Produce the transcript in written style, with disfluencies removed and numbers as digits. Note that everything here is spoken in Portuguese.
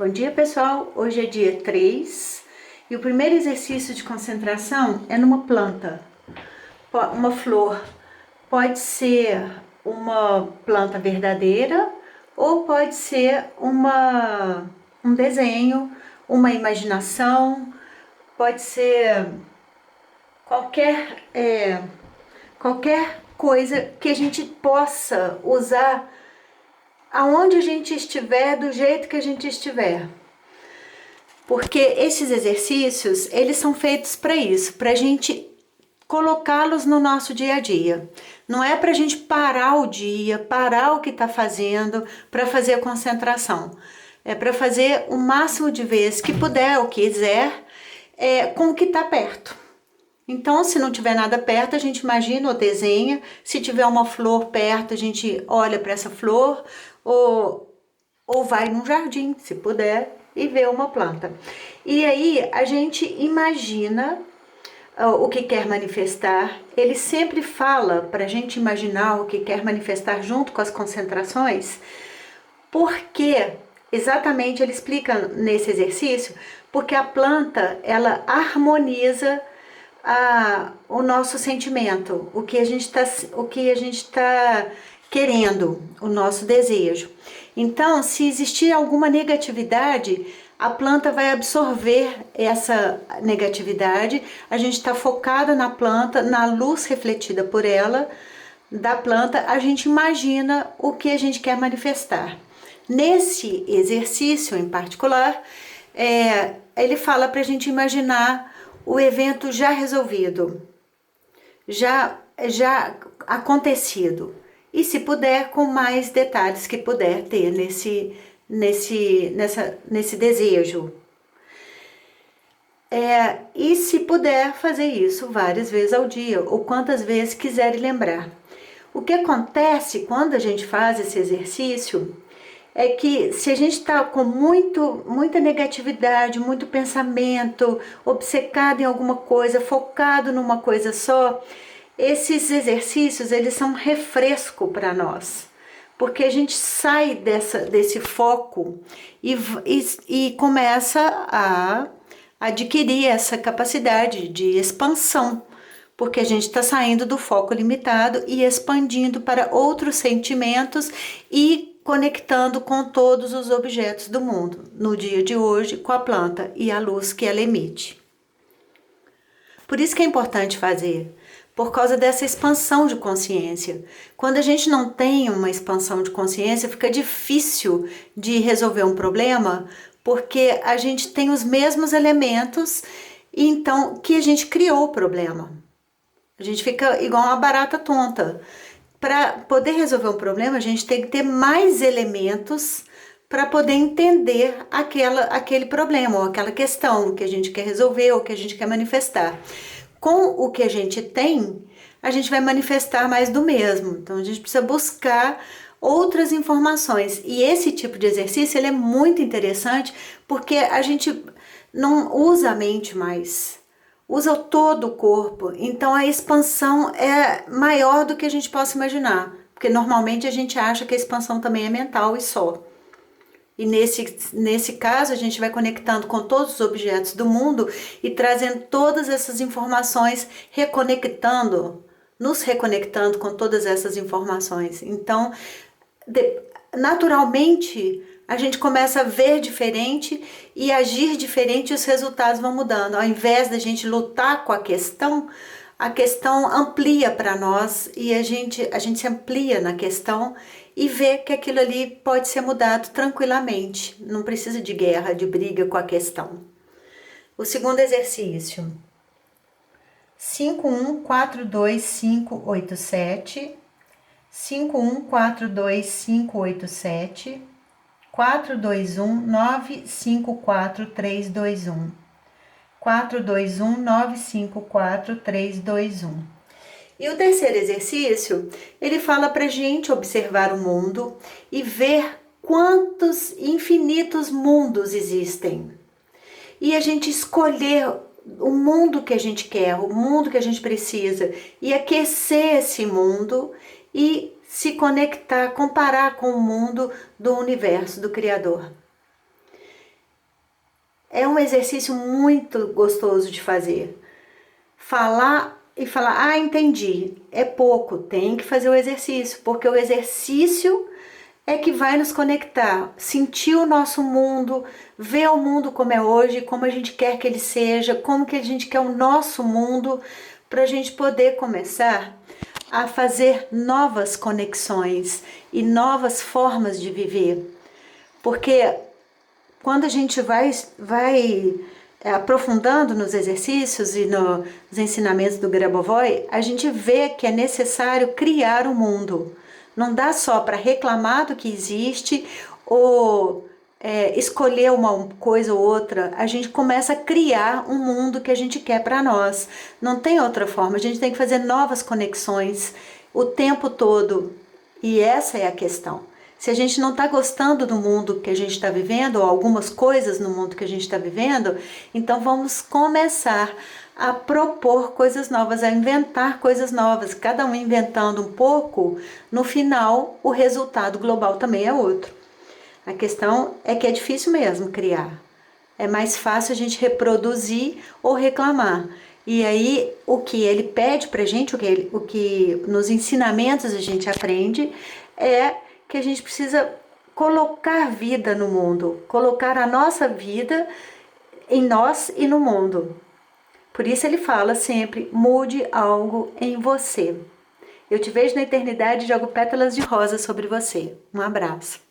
Bom dia, pessoal. Hoje é dia 3 e o primeiro exercício de concentração é numa planta, uma flor. Pode ser uma planta verdadeira ou pode ser um desenho, uma imaginação, pode ser qualquer, qualquer coisa que a gente possa usar aonde a gente estiver, do jeito que a gente estiver. Porque esses exercícios, eles são feitos para isso, para a gente colocá-los no nosso dia a dia. Não é para a gente parar o dia, parar o que está fazendo para fazer a concentração. É para fazer o máximo de vezes que puder ou quiser com o que está perto. Então, se não tiver nada perto, a gente imagina ou desenha. Se tiver uma flor perto, a gente olha para essa flor ou vai num jardim, se puder, e vê uma planta. E aí a gente imagina o que quer manifestar. Ele sempre fala para a gente imaginar o que quer manifestar junto com as concentrações, porque exatamente ele explica nesse exercício, porque a planta ela harmoniza o nosso sentimento, o que a gente está querendo, o nosso desejo. Então, se existir alguma negatividade, a planta vai absorver essa negatividade. A gente está focada na planta, na luz refletida por ela, da planta, a gente imagina o que a gente quer manifestar. Nesse exercício em particular, ele fala para a gente imaginar o evento já resolvido, já acontecido. E se puder, com mais detalhes que puder ter nesse desejo. E se puder fazer isso várias vezes ao dia, ou quantas vezes quiser lembrar. O que acontece quando a gente faz esse exercício é que se a gente está com muita negatividade, muito pensamento, obcecado em alguma coisa, focado numa coisa só, esses exercícios, eles são um refresco para nós, porque a gente sai desse foco e começa a adquirir essa capacidade de expansão, porque a gente está saindo do foco limitado e expandindo para outros sentimentos e conectando com todos os objetos do mundo, no dia de hoje, com a planta e a luz que ela emite. Por isso que é importante fazer, por causa dessa expansão de consciência. Quando a gente não tem uma expansão de consciência, fica difícil de resolver um problema, porque a gente tem os mesmos elementos, então, que a gente criou o problema. A gente fica igual uma barata tonta. Para poder resolver um problema, a gente tem que ter mais elementos para poder entender aquele problema ou aquela questão que a gente quer resolver ou que a gente quer manifestar. Com o que a gente tem, a gente vai manifestar mais do mesmo. Então, a gente precisa buscar outras informações. E esse tipo de exercício ele é muito interessante porque a gente não usa a mente mais, usa todo o corpo. Então, a expansão é maior do que a gente possa imaginar. Porque normalmente a gente acha que a expansão também é mental e só. E nesse caso, a gente vai conectando com todos os objetos do mundo e trazendo todas essas informações, nos reconectando com todas essas informações. Então, naturalmente, a gente começa a ver diferente e agir diferente e os resultados vão mudando. Ao invés da gente lutar com a questão amplia para nós e a gente se amplia na questão e vê que aquilo ali pode ser mudado tranquilamente. Não precisa de guerra, de briga com a questão. O segundo exercício. 5142587, 5142587, 421954321, 421954321. E o terceiro exercício, ele fala pra gente observar o mundo e ver quantos infinitos mundos existem. E a gente escolher o mundo que a gente quer, o mundo que a gente precisa, e aquecer esse mundo e se conectar, comparar com o mundo do universo, do Criador. é um exercício muito gostoso de fazer. Falar e falar, ah, entendi, é pouco, tem que fazer o exercício, porque o exercício é que vai nos conectar, sentir o nosso mundo, ver o mundo como é hoje, como a gente quer que ele seja, como que a gente quer o nosso mundo, para a gente poder começar a fazer novas conexões e novas formas de viver. Porque quando a gente vai aprofundando nos exercícios e nos ensinamentos do Grabovoi, a gente vê que é necessário criar o mundo. Não dá só para reclamar do que existe ou escolher uma coisa ou outra. A gente começa a criar um mundo que a gente quer para nós. Não tem outra forma. A gente tem que fazer novas conexões o tempo todo. E essa é a questão. Se a gente não está gostando do mundo que a gente está vivendo, ou algumas coisas no mundo que a gente está vivendo, então vamos começar a propor coisas novas, a inventar coisas novas. Cada um inventando um pouco, no final o resultado global também é outro. A questão é que é difícil mesmo criar. É mais fácil a gente reproduzir ou reclamar. E aí o que ele pede pra gente, o que nos ensinamentos a gente aprende é que a gente precisa colocar vida no mundo, colocar a nossa vida em nós e no mundo. Por isso ele fala sempre, mude algo em você. Eu te vejo na eternidade e jogo pétalas de rosa sobre você. Um abraço.